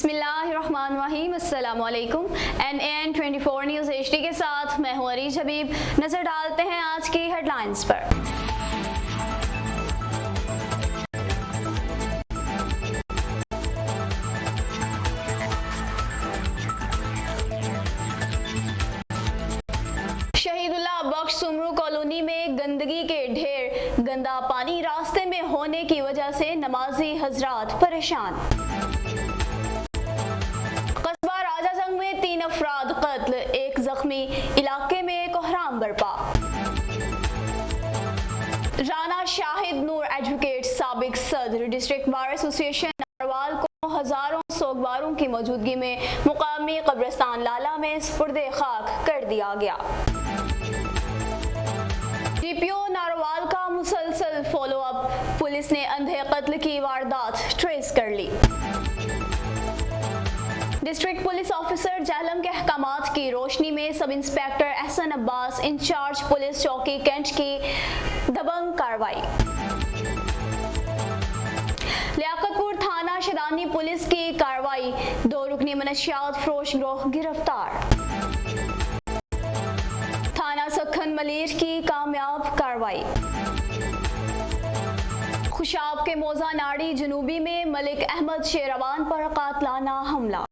बिस्मिल्लाहिर्रहमानिर्रहीम, अस्सलामु अलैकुम। NAN 24 न्यूज़ HD के साथ मैं हूँ अरीज हबीब। नजर डालते हैं आज की हेडलाइंस पर। शहीदुल्लाह बख्श सुमरू कॉलोनी में गंदगी के ढेर, गंदा पानी रास्ते में होने की वजह से नमाजी हजरात परेशान। कस्बा राजाजंग में 3 अफराद कत्ल, 1 जख्मी, इलाके में कोहराम बरपा। राना शाहिद नूर एडवोकेट साबिक सदर डिस्ट्रिक्ट बार एसोसिएशन नारवाल को हजारों सोगवारों की मौजूदगी में मुकामी कब्रिस्तान लाला में सुपुर्दे खाक कर दिया गया। DPO नारवाल का मुसलसल फॉलो अप, पुलिस ने अंधे कत्ल की वारदात ट्रेस कर ली। डिस्ट्रिक्ट पुलिस ऑफिसर जहलम के अहकामात की रोशनी में sub inspector Ehsan Abbas incharge police चौकी कैंट की दबंग कार्रवाई। लियाकतपुर थाना शदानी पुलिस की कार्रवाई, 2 रुकनी मनशियात फरोश गिरोह गिरफ्तार। थाना सखन मलीर की कामयाब कार्रवाई। खुशाब के मोजा नाड़ी जनूबी में मलिक अहमद शेरवान पर कातलाना हमला।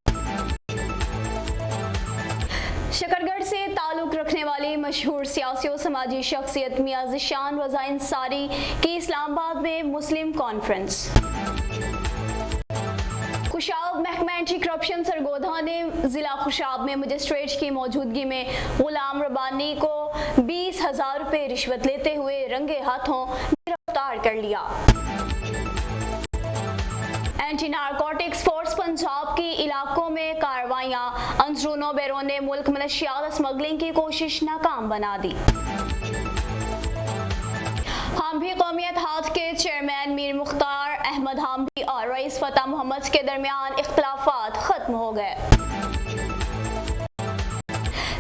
शकरगढ़ से ताल्लुक रखने वाली मशहूर सियासी और समाजी शख्सियत मियां ज़िशान रज़ा अंसारी की इस्लामाबाद में मुस्लिम कॉन्फ्रेंस। खुशाब महकमा एंटी करप्शन सरगोधा ने जिला खुशाब में मजिस्ट्रेट की मौजूदगी में गुलाम रब्बानी को 20,000 रुपए रिश्वत लेते हुए रंगे हाथों गिरफ्तार कर लिया। एंटी नारकोटिक्स फोर्स पंजाब की इलाकों में कार्रवाइयां, अंदरूनो बैरूने मुल्क मनशियात स्मगलिंग की कोशिश नाकाम बना दी। हाम्भी कौमियत हाथ के चेयरमैन मीर मुख्तार अहमद हाम्भी और रईस फतेह मोहम्मद के दरमियान इख्तिलाफात खत्म हो गए।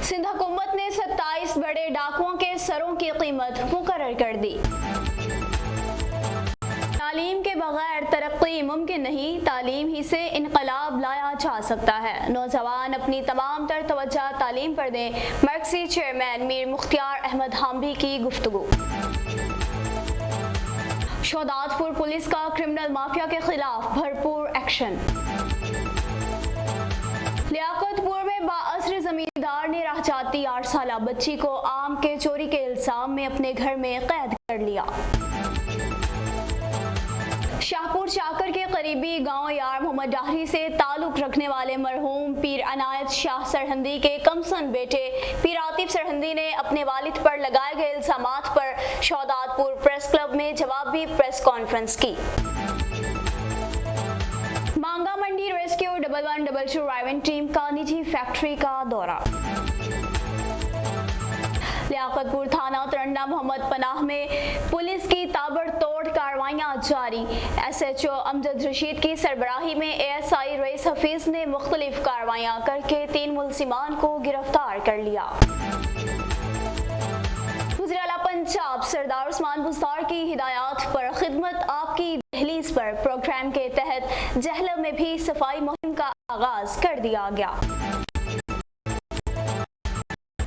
सिंध हुकूमत ने 27 बड़े डाकुओं के सरों की कीमत मुकर्रर कर दी। तालीम के बगैर तरक्की मुमकिन नहीं, तालीम ही से इनकलाब लाया जा सकता है। नौजवान अपनी तमाम तर तवज्जो तालीम पर दें, मरकजी चेयरमैन मीर मुख्तार अहमद हाम्भी की गुफ्तगू। शोदातपुर पुलिस का क्रिमिनल माफिया के खिलाफ भरपूर एक्शन। लियाकतपुर में बाअसर जमींदार ने राह जाती 8 साला बच्ची को आम के चोरी के इल्जाम में अपने घर में कैद कर लिया। शाहपुर चाकर के करीबी गांव यार मोहम्मद डाहरी से ताल्लुक रखने वाले मरहूम पीर अनायत शाह सरहंदी के कमसन बेटे पीर आतिफ सरहंदी ने अपने वालिद पर लगाए गए इल्जामात पर शोदातपुर प्रेस क्लब में जवाबी प्रेस कॉन्फ्रेंस की। मांगा मंडी रेस्क्यू 1112 राइवन टीम का निजी फैक्ट्री का दौरा। लियाकतपुर थाना तरंडा मोहम्मद पनाह में पुलिस की ताबड़तोड़ कार्रवाइयां जारी। SHO अमजद रशीद की सरबराही में ASI रईस हफीज ने मुख्तलिफ कार्रवाइयां करके 3 मुलजिमान को गिरफ्तार कर लिया। वज़ीर आला पंजाब सरदार उस्मान बुज़दार की हिदायत पर खिदमत आपकी दहलीज पर प्रोग्राम के तहत जहलम में भी सफाई मुहिम का आगाज कर दिया गया।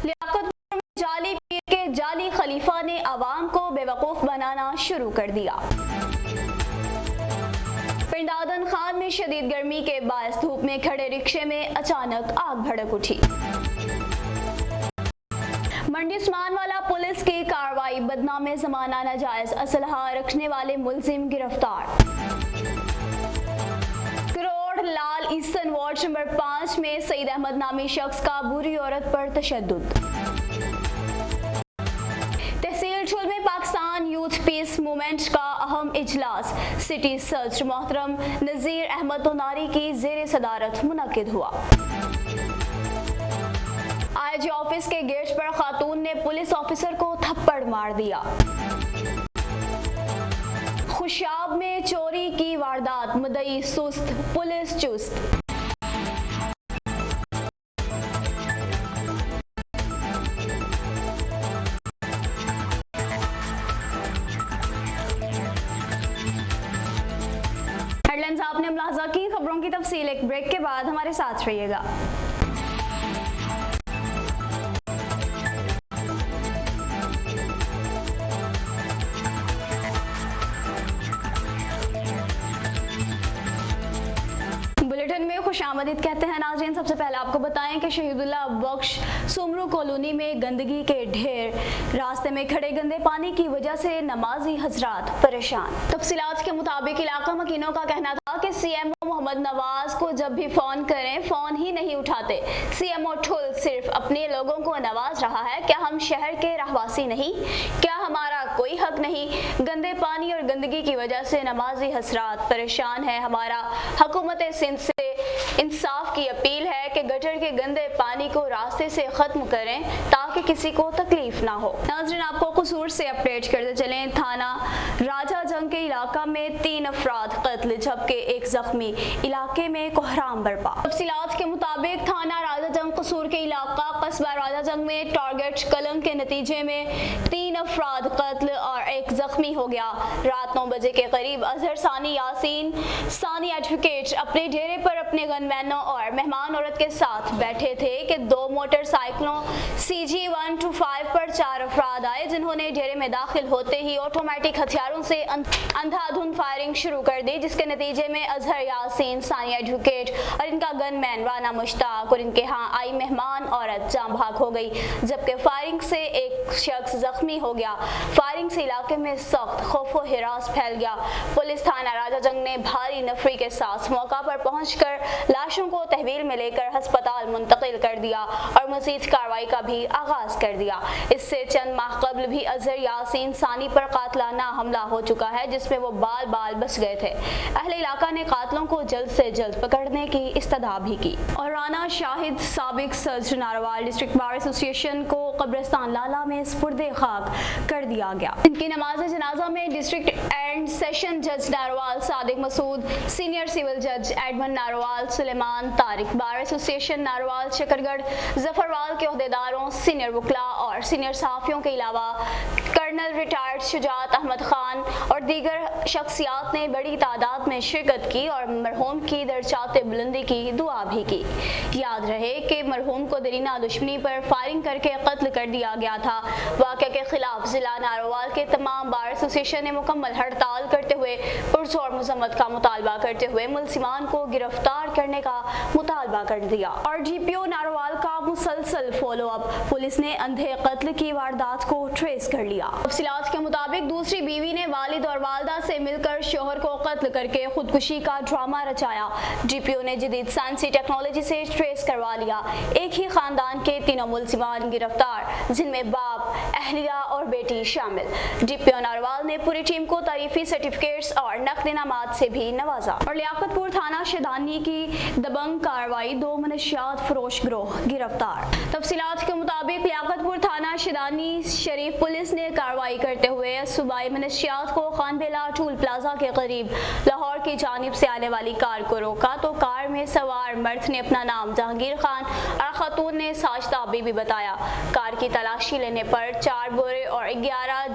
लियाकतपुर में जाली पीर के जाली खलीफा ने आवाम को बेवकूफ बनाना शुरू कर दिया। पिंडादन खान में शदीद गर्मी के बायस धूप में खड़े रिक्शे में अचानक आग भड़क उठी। मंडी उस्मानवाला पुलिस की कार्रवाई, बदनामे जमाना नाजायज असलहा रखने वाले मुलजिम गिरफ्तार। करोड़ लाल ईस्टर्न वार्ड नंबर 5 में सईद अहमद नामी शख्स का बुरी औरत पर तशद्दुद। तहसील ठुल में पाकिस्तान यूथ पीस मूवमेंट का अहम इजलास, सिटी सदर मोहतरम नज़ीर अहमद दोनारी की ज़ेर सदारत मुनक्किद हुआ। IG ऑफिस के गेट पर खातून ने पुलिस ऑफिसर को थप्पड़ मार दिया। खुशाब में चोरी की वारदात, मुद्दई सुस्त, पुलिस चुस्त। हेडलाइंस आपने मुलाहजा की, खबरों की तफसील एक ब्रेक के बाद हमारे साथ रहिएगा। बुलेटिन में खुशामदीद कहते हैं नाज़रीन। सबसे पहले आपको बताएं कि शहीदुल्लाह बख्श सुमरू कॉलोनी में गंदगी के ढेर, रास्ते में खड़े गंदे पानी की वजह से नमाजी हजरात परेशान। तफसीलात के मुताबिक इलाका मकीनों का कहना था कि सीएमओ मोहम्मद नवाज को जब भी फोन करें फोन ही नहीं उठाते। सीएमओ ठुल सिर्फ अपने लोगों को नवाज रहा है। क्या हम शहर के रहवासी नहीं? क्या हमारा कोई हक नहीं? गंदे पानी और गंदगी की वजह से नमाजी हजरात परेशान है। हमारा हुकूमत सिंध से इंसाफ की अपील है कि गटर के गंदे पानी को रास्ते से खत्म करें ताकि किसी को तकलीफ ना हो। नाज़रीन आपको कसूर से अपडेट करते चलें। थाना राजा जंग के इलाका में 3 अफराद कत्ल जबकि 1 जख्मी, इलाके में कोहराम बरपा। तफसीलात के मुताबिक थाना राजा जंग कसूर के इलाका कस्बा राजा जंग में टारगेट कलम के नतीजे में 3 अफराद कत्ल और 1 जख्मी हो गया। रात 9 बजे के करीब अजहर सानी यासीन सानी एडवोकेट अपने डेरे पर अपने गनमैनों और मेहमान औरत के साथ बैठे थे कि 2 मोटरसाइकिलों CG 125 पर 4 अफराद आए जिन्होंने डेरे में दाखिल होते ही ऑटोमेटिक हथियारों से अंधाधुंध फायरिंग शुरू कर दी, जिसके नतीजे में अजहर यासीन सानी एडवोकेट और इनका गनमैन राना मुश्ताक और इनके यहाँ आई मेहमान औरत जान भाग हो गई, जबकि फायरिंग से 1 शख्स जख्मी हो गया। फायरिंग से इलाके में सख्त खौफ व हिरास फैल गया। पुलिस थाना राजा जंग ने भारी नफरी के साथ मौका पर पहुंचकर लाशों को तहवील में लेकर अस्पताल मुंतकिल कर दिया और मजीद कार्रवाई का भी आगाज कर दिया। इससे चंद माह कबल भी अजहर यासीन सानी पर कातलाना हमला हो चुका है जिसमें वो बाल बाल बच गए थे। अहले इलाका ने कातलों को जल्द से जल्द पकड़ने की इस्तदा भी की। और राना शाहिद साबिक सदर नारवाल डिस्ट्रिक्ट बार एसोसिएशन को कब्रिस्तान लाला में सुपुर्दे खाक कर दिया गया। इनकी नमाज जनाजा में डिस्ट्रिक्ट एंड सेशन जज नारवाल सादिक मसूद, सीनियर सिविल जज Edmund Narowal Sulaiman Tariq, bar association Narowal Shakargarh Zafarwal के ओहदेदारों, सीनियर वकला और सीनियर सहाफियों के अलावा कर्नल रिटायर्ड शुजात अहमद खान और दीगर शख्सियात ने बड़ी तादाद में शिरकत की और मरहूम की दर्जात बुलंदी की दुआ भी की। याद रहे कि मरहूम को दरीना दुश्मनी पर फायरिंग करके कत्ल कर दिया गया था। वाक़े के खिलाफ जिला नारोवाल के तमाम बार एसोसिएशन ने मुकम्मल हड़ताल करते हुए पुरजोर मजम्मत का मुतालबा करते हुए मुलजिमान को गिरफ्तार करने का मुतालबा कर दिया। और GPO नारोवाल का मुसलसल फॉलो अप, पुलिस ने अंधे कत्ल की वारदात को ट्रेस कर लिया। तफसीलात के मुताबिक दूसरी बीवी ने वालिद और वालदा से मिलकर शोहर को कत्ल करके खुदकुशी का ड्रामा रचाया। GPO ने जदीद साइंसी टेक्नोलॉजी से ट्रेस करवा लिया। एक ही खानदान के 3 मुलजिमान गिरफ्तार जिनमें बाप, अहलिया और बेटी शामिल। GPO नारवाल ने पूरी टीम को तारीफी सर्टिफिकेट्स और नकद इनामात से भी नवाजा। और लियाकतपुर थाना शेदानी की दबंग कार्रवाई, 2 मनशियात फरोश गिरोह गिरफ्तार। तफसीलात के मुताबिक लियाकतपुर थाना शेदानी शरीफ पुलिस ने कार्रवाई करते हुए सूबाई मनशियात को खानबेला टूल प्लाजा के करीब लाहौर की जानिब से आने वाली कार को रोका तो कार में सवार मर्द ने अपना नाम जहांगीर खान और खातून ने साजिदा बीबी बताया। कार की तलाशी लेने पर 4 बोरे और 11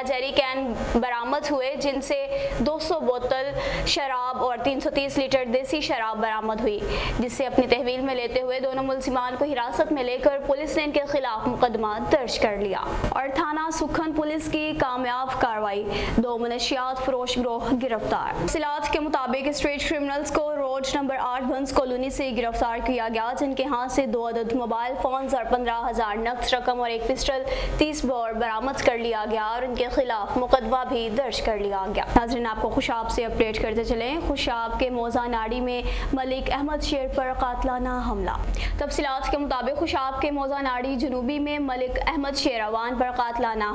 जेरी कैन बरामद हुए, जिनसे 200 बोतल शराब और 330 लीटर देसी शराब बरामद हुई, जिसे अपनी तहवील में लेते हुए दोनों मुलजिमान को हिरासत में लेकर पुलिस ने इनके खिलाफ मुकदमा दर्ज कर लिया। और थाना सुखन पुलिस की कामयाब कार्रवाई, 2 मनशियात फरोश गिरोह गिरफ्तार। तफसीलात के मुताबिक स्ट्रीट क्रिमिनल्स को रोड नंबर 8 बंस कॉलोनी से गिरफ्तार किया गया, जिनके हाथ से 2 अदद मोबाइल फोन्स और 15,000 नक्द रकम और 1 पिस्टल 30 बोर बरामद कर लिया गया और उनके खिलाफ मुकदमा भी दर्ज कर लिया गया। नाज़रीन आपको खुशाब से अपडेट करते चलें। खुशाब के मौजा नाड़ी में मलिक अहमद शेर पर कातलाना हमला। तफसीलात के मुताबिक खुशाब के मौजा नाड़ी जनूबी में मलिक अहमद शेरवान पर कातलाना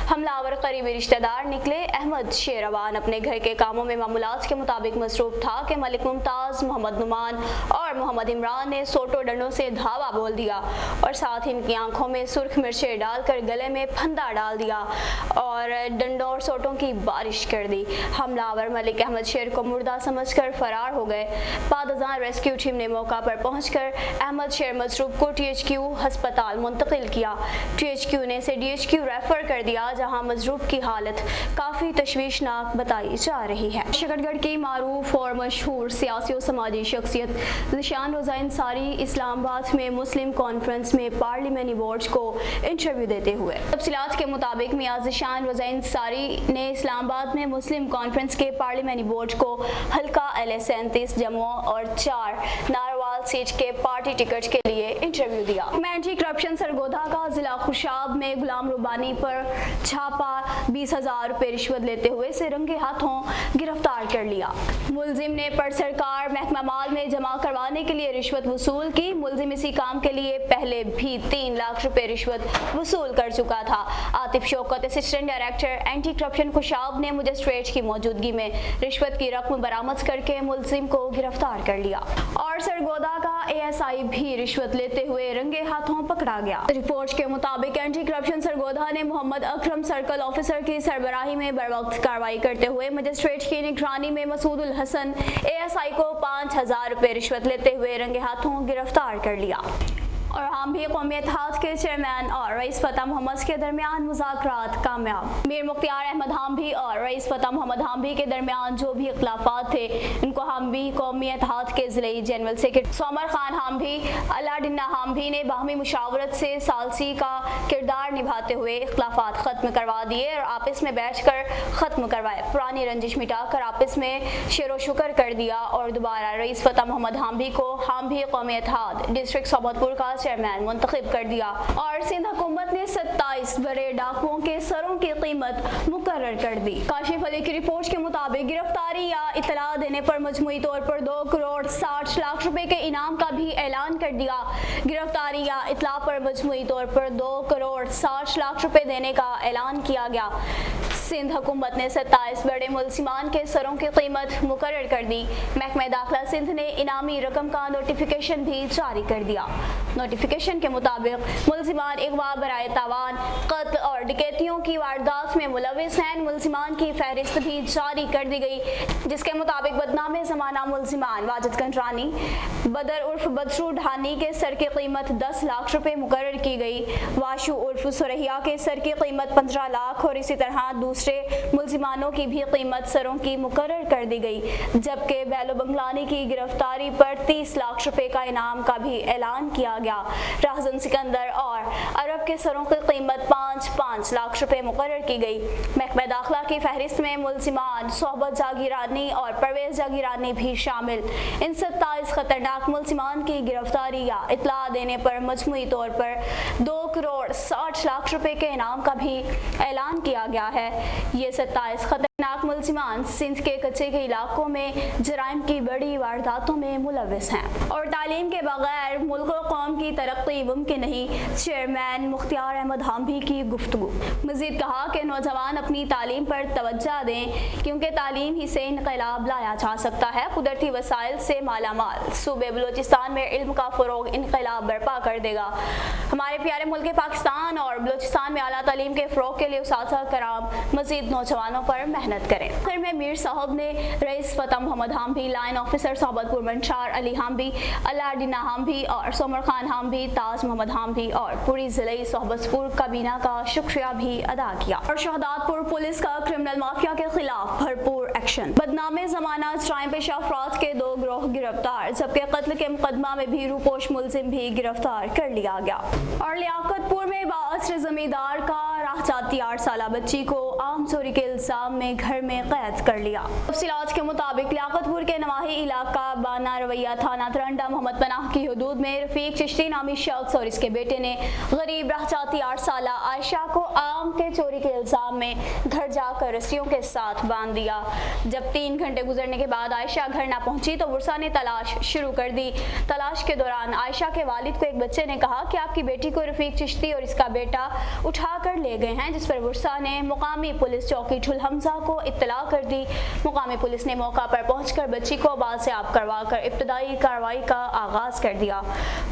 हमलावर करीबी रिश्तेदार निकले। अहमद शेरवान अपने घर के कामों में मामूलात के मुताबिक मसरूफ था कि मलिक मुमताज, मोहम्मद नुमान और मोहम्मद इमरान ने सोटो डंडों से धावा बोल दिया और साथ ही इनकी आंखों में सुर्ख मिर्चें डालकर गले में फंदा پھندا ڈال دیا اور ڈنڈوں اور سوٹوں کی بارش کر دی۔ حملہ آور ملک احمد شیر کو مردہ سمجھ کر فرار ہو گئے۔ بعد ازاں ریسکیو ٹیم نے موقع پر پہنچ کر احمد شیر مضروب کو THQ ہسپتال منتقل کیا۔ THQ نے اسے DHQ ریفر کر دیا جہاں مضروب کی حالت کافی تشویشناک بتائی جا رہی ہے۔ شکر گڑھ کی معروف اور مشہور سیاسی و سماجی شخصیت ذیشان روزہ انصاری اسلام آباد میں مسلم کانفرنس میں پارلیمانی بورڈ کو انٹرویو دیتے ہوئے۔ تفصیلات کے مطابق میاں ذیشان روزہ انصاری نے اسلام آباد میں مسلم کانفرنس کے پارلیمانی بورڈ کو حلقہ LA-37 جموں اور 4 ناروال سیٹ کے پارٹی ٹکٹ کے لیے انٹرویو دیا۔ اینٹی کرپشن سرگودھا کا ضلع خوشاب میں غلام ربانی پر چھاپا 20,000 روپے رشوت لیتے ہوئے اسے رنگے ہاتھوں گرفتار کر لیا۔ ملزم نے پر سرکار محکمہ مال میں جمع کروانے کے لیے رشوت وصول کی۔ ملزم اسی کام کے لیے پہلے بھی 3 لاکھ روپے رشوت وصول کر چکا تھا۔ Atif Shaukat assistant director anti corruption Khushab نے مجسٹریٹ کی موجودگی میں رشوت کی رقم برآمد کر کے ملزم کو گرفتار کر لیا اور سرگودھا کا ASI بھی رشوت لیتے ہوئے رنگے ہاتھوں پکڑا گیا۔ رپورٹ کے مطابق اینٹی کرپشن سرگودھا نے محمد اکرم سرکل آفیسر کی سربراہی میں بروقت کارروائی کرتے ہوئے مجسٹریٹ کی نگرانی میں مسعود الحسن ASI کو 5,000 روپے رشوت لیتے ہوئے رنگے ہاتھوں گرفتار کر لیا۔ اور ہم بھی قومی اتحاد کے چیئرمین اور رئیس فتح محمد کے درمیان مذاکرات کامیاب۔ میر مختار احمد ہامبھی اور رئیس فتح محمد ہامبھی کے درمیان جو بھی اختلافات تھے ان کو ہامبھی قومی اتحاد کے ضلعی جنرل سیکرٹری سومر خان ہامبھی اللہ ڈنہ ہامبھی نے باہمی مشاورت سے ثالثی کا کردار نبھاتے ہوئے اختلافات ختم کروا دیے اور آپس میں بیٹھ کر ختم کروائے۔ پرانی رنجش مٹا کر آپس میں شیر و شکر کر دیا اور دوبارہ رئیس فتح محمد ہامبھی کو ہامبھی قومی اتحاد ڈسٹرکٹ صوبت پور کا چیئرمین منتخب کر دیا اور سندھ حکومت نے 27 بڑے ڈاکوؤں کے سروں کی قیمت مقرر کر دی۔ کاشف علی کی رپورٹ کے مطابق گرفتاری یا اطلاع دینے پر مجموعی طور پر 2 کروڑ 60 لاکھ روپے کے انعام کا بھی اعلان کر دیا۔ گرفتاری یا اطلاع پر مجموعی طور پر 2 کروڑ 60 لاکھ روپے دینے کا اعلان کیا گیا۔ سندھ حکومت نے 27 بڑے ملزمان کے سروں کی قیمت مقرر کر دی۔ محکمہ داخلہ سندھ نے انعامی رقم کا نوٹیفیکیشن بھی جاری کر دیا۔ نوٹیفیکیشن کے مطابق ملزمان اغوا برائے تاوان، قتل اور ڈکیتیوں کی واردات میں ملوث ہیں۔ ملزمان کی فہرست بھی جاری کر دی گئی جس کے مطابق بدنام زمانہ ملزمان واجد کنڈرانی، بدر عرف بدرو ڈھانی کے سر کی قیمت 10 لاکھ روپے مقرر کی گئی۔ واشو عرف سرہیا کے سر کی قیمت 15 لاکھ اور اسی طرح دوسرے ملزمانوں کی بھی قیمت سروں کی مقرر کر دی گئی، جبکہ بیلو بنگلانی کی گرفتاری پر 30 لاکھ روپے کا انعام کا بھی اعلان کیا گیا۔ راہزن سکندر اور عرب کے سروں کی قیمت 5 لاکھ روپے مقرر کی گئی۔ محکمہ داخلہ کی فہرست میں ملزمان صحبت جاگیرانی اور پرویز جاگیرانی بھی شامل۔ ان 27 خطرناک ملزمان کی گرفتاری یا اطلاع دینے پر مجموعی طور پر 2 کروڑ 60 لاکھ روپے کے انعام کا بھی اعلان کیا گیا ہے۔ یہ 27 خطرناک ملزمان سندھ کے کچے کے علاقوں میں جرائم کی بڑی وارداتوں میں ملوث ہیں اور تعلیم کے بغیر ملک و قوم کی ترقی ممکن نہیں۔ چیئرمین مختار احمد ہامبھی کی گفتگو۔ مزید کہا کہ نوجوان اپنی تعلیم پر توجہ دیں کیونکہ تعلیم ہی سے انقلاب لایا جا سکتا ہے۔ قدرتی وسائل سے مالا مال صوبے بلوچستان میں علم کا فروغ انقلاب برپا کر دے گا۔ ہمارے پیارے ملک پاکستان اور بلوچستان میں اعلیٰ تعلیم کے فروغ کے لیے اساتذہ کرام مزید نوجوانوں پر محنت کریں۔ آخر میں میر صاحب نے رئیس فتح محمد ہامبھی، لائن آفیسر صحبت پور منشار علی ہامبھی، اللہ ڈنہ ہامبھی اور سومر خان ہامبھی، تاج محمد ہامبھی اور پوری ضلعی صحبت پور کابینہ کا شکریہ بھی ادا کیا اور شہداد پور پولیس کا کرمنل مافیا کے خلاف بھرپور ایکشن۔ بدنام زمانہ جرائم پیشہ افراد کے 2 گروہ گرفتار، جبکہ قتل کے مقدمہ میں بھی روپوش ملزم بھی گرفتار کر لیا گیا۔ اور لیاقت پور میں باعثر زمیندار کا راہ جاتی 8 سالہ بچی کو عام چوری کے الزام میں گھر میں قید کر لیا۔ تفصیلات کے مطابق لیاقت پور کے نواحی علاقہ بانا رویہ تھانہ ترنڈا محمد پناہ کی حدود میں رفیق چشتی نامی شخص اور اس کے بیٹے نے غریب راہ جاتی 8 سالہ عائشہ کو آم کے چوری کے الزام میں گھر جا کر رسیوں کے ساتھ باندھ دیا۔ جب 3 گھنٹے گزرنے کے بعد عائشہ گھر نہ پہنچی تو ورثہ نے تلاش شروع کر دی۔ تلاش کے دوران عائشہ کے والد کو ایک بچے نے کہا کہ آپ کی بیٹی کو رفیق چشتی اور اس کا بیٹا اٹھا کر لے گئے ہیں، جس پر ورثہ نے مقامی پولیس چوکی ٹھل حمزہ کو اطلاع کر دی۔ مقامی پولیس نے موقع پر پہنچ کر بچی کو بازیاب کروا کر ابتدائی کارروائی کا آغاز کر دیا۔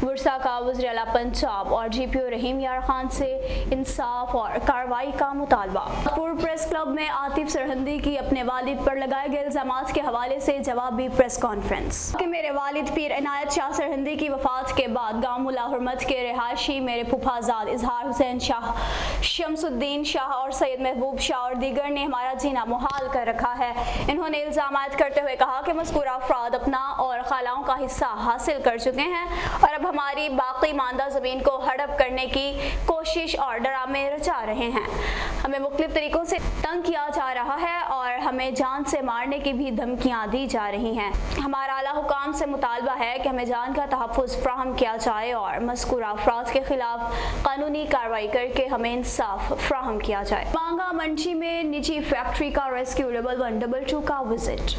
ورثاء کا وزیر اعلیٰ پنجاب اور GPO رحیم یار خان سے انصاف اور کارروائی کا مطالبہ۔ پور پریس کلب میں عاطف سرہندی کی اپنے والد پر لگائے گئے الزامات کے حوالے سے جوابی پریس کانفرنس کہ میرے والد پیر عنایت شاہ سرہندی کی وفات کے بعد گاؤں ملا حرمت کے رہائشی میرے پھوپھا زاد اظہار حسین شاہ، شمس الدین شاہ اور سید محبوب شاہ اور دیگر نے ہمارا جینا محال کر رکھا ہے۔ انہوں نے الزامات کرتے ہوئے کہا کہ مذکورہ افراد اپنا اور خالاؤں کا حصہ حاصل کر چکے ہیں اور اب ہماری باقی ماندہ زمین کو ہڑپ کرنے کی کوشش اور ڈرامے رچا رہے ہیں۔ ہمیں مختلف طریقوں سے تنگ کیا جا رہا ہے اور ہمیں جان سے مارنے کی بھی دھمکیاں دی جا رہی ہیں۔ ہمارا اعلیٰ حکام سے مطالبہ ہے کہ ہمیں جان کا تحفظ فراہم کیا جائے اور مذکورہ افراد کے خلاف قانونی کارروائی کر کے ہمیں انصاف فراہم کیا جائے۔ مانگا منچی میں نجی فیکٹری کا ریسکیو 1122 کا وزٹ۔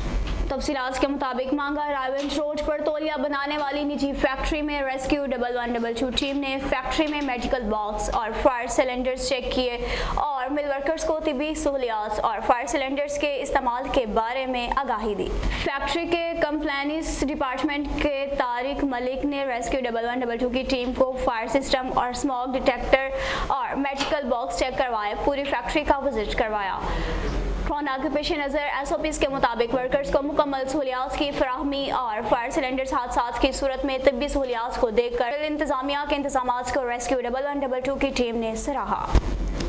تفصیلات کے مطابق مانگا رائیونج روڈ پر تولیہ بنانے والی نجی فیکٹری میں ریسکیو 1122 ٹیم نے فیکٹری میں میڈیکل باکس اور فائر سلنڈرز چیک کیے اور مل ورکرز کو طبی سہولیات اور فائر سلنڈرز کے استعمال کے بارے میں آگاہی دی۔ فیکٹری کے کمپلائنس ڈپارٹمنٹ کے طارق ملک نے ریسکیو 1122 کی ٹیم کو فائر سسٹم اور اسموک ڈیٹیکٹر اور میڈیکل باکس چیک کروائے پوری فیکٹری کا وزٹ کروایا۔ کورونا کے پیش نظر SOPs کے مطابق ورکرز کو مکمل سہولیات کی فراہمی اور فائر سلنڈرز حادثات کی صورت میں طبی سہولیات کو دیکھ کر انتظامیہ کے انتظامات کو ریسکیو 1122 کی ٹیم نے سراہا۔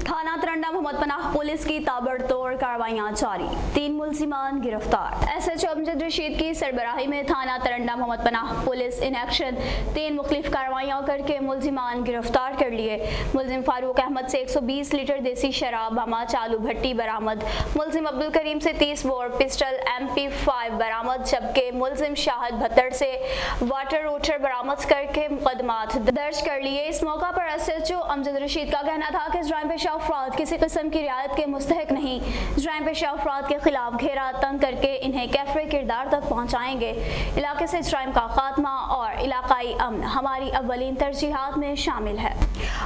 تھانہ ترنڈا محمد پناہ پولیس کی تابڑتوڑ کارروائیاں جاری، 3 ملزمان گرفتار۔ SHO امجد رشید کی سربراہی میں تھانہ ترنڈا محمد پناہ پولیس ان ایکشن 3 مختلف کارروائیاں کر کے ملزمان گرفتار کر لیے۔ ملزم فاروق احمد سے 120 لیٹر دیسی شراب ہما چالو بھٹی برآمد، ملزم عبدالکریم سے 30 بور پسٹل MP5 برآمد، جبکہ ملزم شاہد بھتڑ سے واٹر روٹر برآمد کر کے مقدمات درج کر لیے۔ اس موقع پر SHO امجد رشید کا کہنا تھا کہ جرائم پیشہ افراد کسی قسم کی رعایت کے مستحق نہیں، جرائم پیشہ افراد کے خلاف گھیرا تنگ کر کے انہیں کیفر کردار تک پہنچائیں گے۔ علاقے سے جرائم کا خاتمہ اور علاقائی امن ہماری اولین ترجیحات میں شامل ہے۔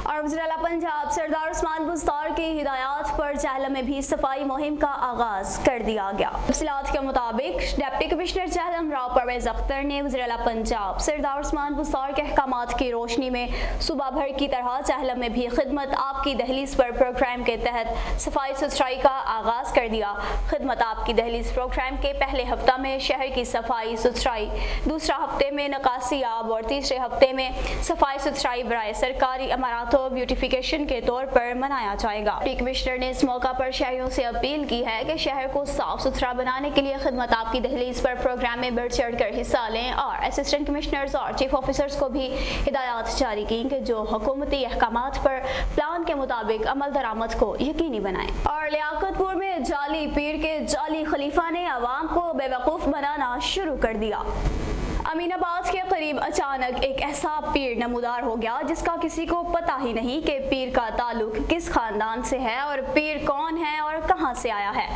اور وزیر اعلیٰ پنجاب سردار عثمان بزدار کی ہدایات پر جہلم میں بھی صفائی مہم کا آغاز کر دیا گیا۔ تفصیلات کے مطابق ڈپٹی کمشنر جہلم راؤ پرویز اختر نے وزیر اعلیٰ پنجاب سردار عثمان بزدار کے احکامات کی روشنی میں صوبہ بھر کی طرح جہلم میں بھی خدمت آپ کی دہلیز پر پروگرام کے تحت صفائی ستھرائی کا آغاز کر دیا۔ خدمت آپ کی دہلیز پروگرام کے پہلے ہفتہ میں شہر کی صفائی ستھرائی، دوسرا ہفتے میں نکاسی آب اور تیسرے ہفتے میں صفائی ستھرائی برائے سرکاری عمارات و بیوٹیفیکیشن کے طور پر منایا جائے گا۔ ڈپٹی کمشنر نے اس موقع پر شہریوں سے اپیل کی ہے کہ شہر کو صاف ستھرا بنانے کے لیے خدمت آپ کی دہلیز پر پروگرام میں بڑھ چڑھ کر حصہ لیں اور اسسٹنٹ کمشنرز اور چیف آفیسرز کو بھی ہدایات جاری کی کہ جو حکومتی احکامات پر پلان کے مطابق عمل درآمد کو یقینی بنائیں۔ اور لیاقت پور میں جعلی پیر کے جعلی خلیفہ نے عوام کو بے وقوف بنانا شروع کر دیا۔ امین آباد کے قریب اچانک ایک ایسا پیر نمودار ہو گیا جس کا کسی کو پتہ ہی نہیں کہ پیر کا تعلق کس خاندان سے ہے اور پیر کون ہے اور کہاں سے آیا ہے۔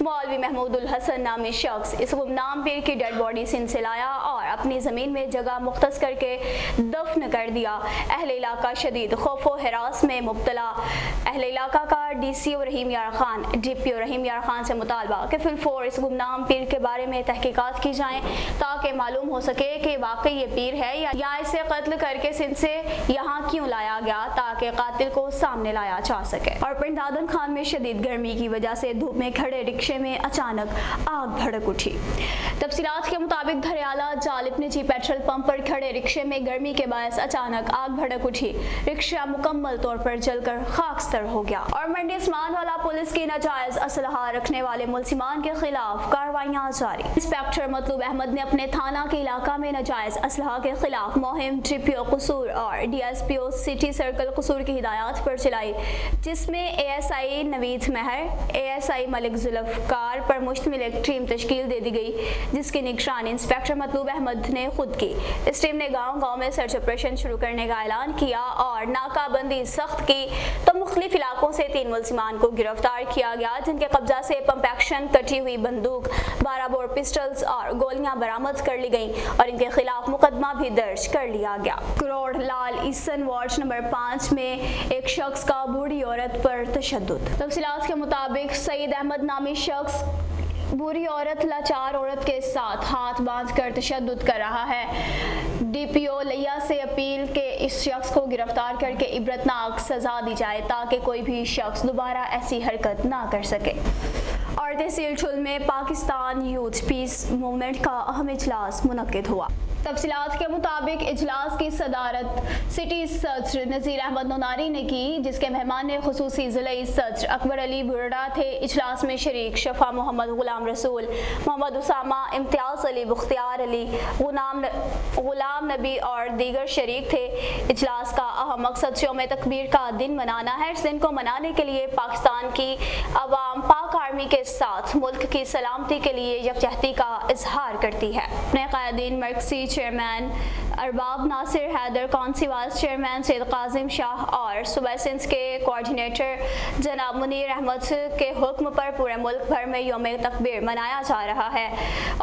مولوی محمود الحسن نامی شخص اس گمنام پیر کی ڈیڈ باڈی سندھ سے لایا اور اپنی زمین میں جگہ مختص کر کے دفن کر دیا۔ اہل علاقہ شدید خوف و ہراس میں مبتلا۔ اہل علاقہ کا DCO رحیم یار خان DPO رحیم یار خان سے مطالبہ کہ فی الفور اس گمنام پیر کے بارے میں تحقیقات کی جائیں تاکہ معلوم ہو سکے کہ واقعی یہ پیر ہے یا اسے قتل کر کے سندھ سے یہاں کیوں لایا گیا تاکہ قاتل کو سامنے لایا جا سکے۔ اور پنڈادن خان میں شدید گرمی کی وجہ سے دھوپ میں کھڑے رکشے میں اچانک آگ بھڑک اٹھی۔ تفصیلات کے مطابق دھریالہ جالب نجی پیٹرول پمپ پر کھڑے رکشے میں گرمی کے باعث اچانک آگ بھڑک اٹھی۔ رکشہ مکمل طور پر جل کر خاکستر ہو گیا۔ اور منڈی عثمان والا پولیس کی ناجائز اسلحہ رکھنے والے ملزمان کے خلاف کارروائیاں جاری۔ انسپکٹر مطلوب احمد نے اپنے تھانہ کے علاقہ میں ناجائز اسلحہ کے خلاف مہم DPO قصور اور DSPO سٹی سرکل قصور کی ہدایات پر چلائی، جس میں ASI نوید مہر، ASI ملک ذوالفقار پر مشتمل ایک ٹیم تشکیل دے دی گئی جس کی نگرانی انسپکٹر مطلوب احمد نے خود کی۔ اس ٹیم نے گاؤں گاؤں میں سرچ آپریشن شروع کرنے کا اعلان کیا اور ناکہ بندی سخت کی تو مختلف علاقوں سے 3 ملزمان کو گرفتار کیا گیا جن کے قبضہ سے پمپ ایکشن کٹی ہوئی بندوق، 12 بور پسٹلز اور گولیاں برآمد کر لی گئیں اور ان کے خلاف مقدمہ بھی درج کر لیا گیا۔ کروڑ لال ایسن وارڈ نمبر 5 میں ایک شخص کا بوڑھی عورت پر تشدد۔ تفصیلات کے مطابق سعید احمد نامی شخص बुरी औरत लाचार औरत के साथ हाथ बांध कर तशद्दुद कर रहा है। DPO लिया से अपील के इस शख्स को गिरफ्तार करके इबरतनाक सजा दी जाए ताकि कोई भी शख्स दोबारा ऐसी हरकत ना कर सके। और तहसील चुल में पाकिस्तान यूथ पीस मूवमेंट का अहम इजलास मुनक्किद हुआ। तफसीलात के मुताबिक इजलास की सदारत सिटी सदर नज़ीर अहमद नोनारी ने की, जिसके मेहमान खुसूसी ज़िले सदर अकबर अली बुरड़ा थे। इजलास में शरीक शफा मोहम्मद गुलाम रसूल, मोहम्मद उसामा, इम्तियाज़ अली, बुख्तियार अली, गुलाम नबी और दीगर शरीक थे। इजलास का अहम मकसद यौम तकबीर का दिन मनाना है। इस दिन को मनाने के लिए पाकिस्तान की अवाम पाक आर्मी के साथ मुल्क की सलामती के लिए यकजहती का इजहार करती है। अपने कायदीन मरकज़ी चेयरमैन अरबाब नासिर हैदर, कौंसी वाइस चेयरमैन सैयद काजिम शाह और सूबा सिंध के कोऑर्डिनेटर जनाब मुनीर अहमद के हुक्म पर पूरे मुल्क भर में यौम तकबीर मनाया जा रहा है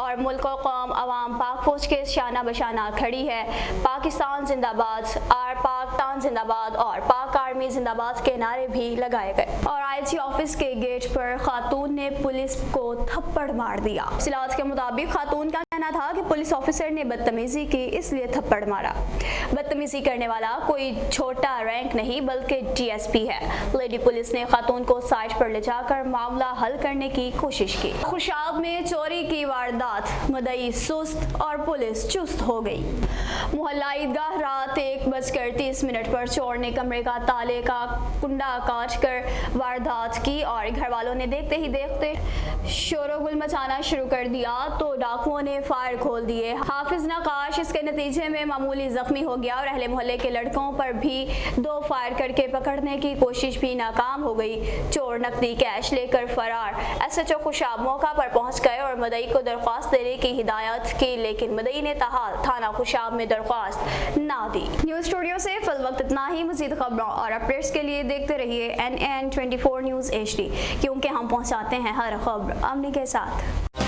और मुल्क और कौम अवाम पाक फौज के शाना बशाना खड़ी है। पाकिस्तान जिंदाबाद, आर पाकिस्तान जिंदाबाद और पाक आर्मी जिंदाबाद के नारे भी लगाए गए और IG ऑफिस के गेट पर खातून ने पुलिस को थप्पड़ मार दिया। इस्लात के मुताबिक खातून का कहना था कि पुलिस ऑफिसर ने बदतमीजी की इसलिए थप्पड़ मारा। बदतमीजी करने वाला कोई छोटा रैंक नहीं बल्कि DSP है। लेडी पुलिस ने खातून को साइट पर ले जाकर मामला हल करने की कोशिश की। खुशाब में चोरी की वारदात, मुद्दई सुस्त और पुलिस चुस्त हो गई। मोहल्ला ईदगाह रात 1:30 पर चोर ने कमरे का ताले का कुंडा काट कर वारदात की और घर वालों ने देखते ही देखते शोरगुल मचाना शुरू कर दिया तो डाकुओं ने फायर खोल दिए। हाफिज नकाश इसके नतीजे में मामूली जख्मी हो गया और अहले मोहल्ले के लड़कों पर भी 2 फायर करके पकड़ने की कोशिश भी नाकाम हो गई। चोर नकदी कैश लेकर फरार। SHO खुशाब मौका पर पहुंच गए और मदई को दरख्वास्त देने की हिदायत की, लेकिन मदई ने ताहाल थाना खुशाब में दरख्वास्त ना दी। न्यूज़ स्टूडियो से फिल वक्त इतना ही। मज़ीद खबरों और अपडेट्स के लिए देखते रहिए NN 24 न्यूज़ HD, क्योंकि हम पहुंचाते हैं हर खबर अमनी के साथ।